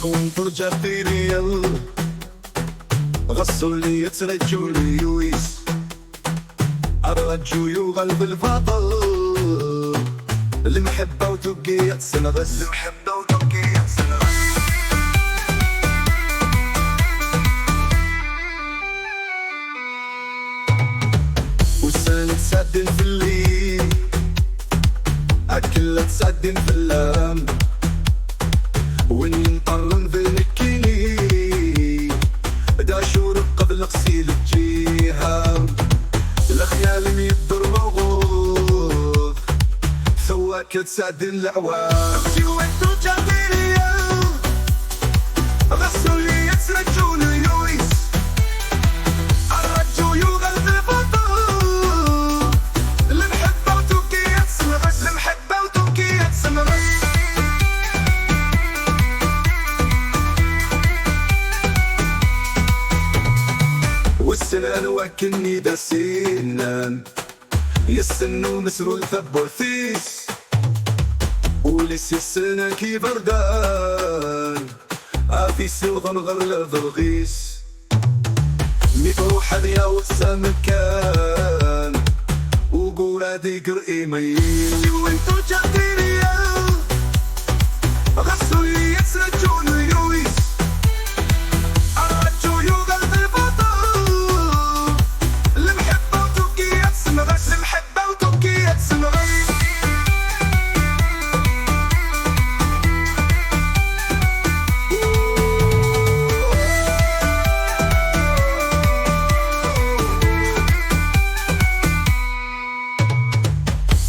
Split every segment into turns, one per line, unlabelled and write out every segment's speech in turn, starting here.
وتيغون ترجع في ريال غسل لي يترجو ليويس الرجو يغلب البطل المحبة وتبقي تسنغس المحبة وتبقي تسنغس وسالك تسعدن في الليل أكلة تسعدن في اللام وين نطرن في المكيني دا شورب قبل غسيل الجيهام الأخيال يدر موغوض ثواك تسعدن العوام اختي وانتو جابيريا غسلوا لي يترجوا ليويس الرجو يغلب البطل المحبة وتبكي تسنغس المحبة وتبكي تسنغس والسنان وكني دا سنان يسنو مسرول ثبوثيس وليس السنة كي بردان في سوغن غرلة ضرغيس ميفروح هذيا وسامكان وقول هادي قرئي ميل وانتو جاكيريا غسلوا لي يترجون يويس الرجو يغلب البطل المحبة وتبكي تسنغس المحبة وتبكي تسنغس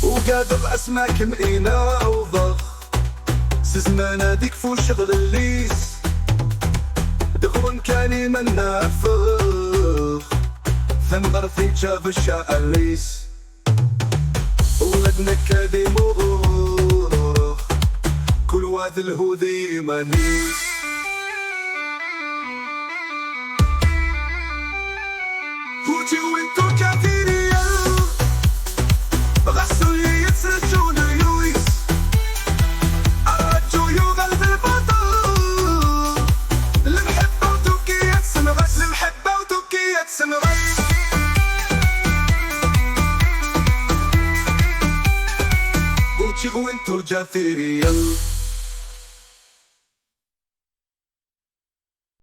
وقادر أسماك مئينة وضخ سزمان ديك فو شغل الليس دغرن كاني من نافخ ثمر في جاب الشعليس ولدنا كادي مغوخ كل واد الهودي منيس فوتي وانتو كافيريا غسلوا لي يترجون يويس الرجو يغلب البطل المحبة وتبكي تسنغس المحبة وتبكي تسنغس وتيغو انتو جافيريا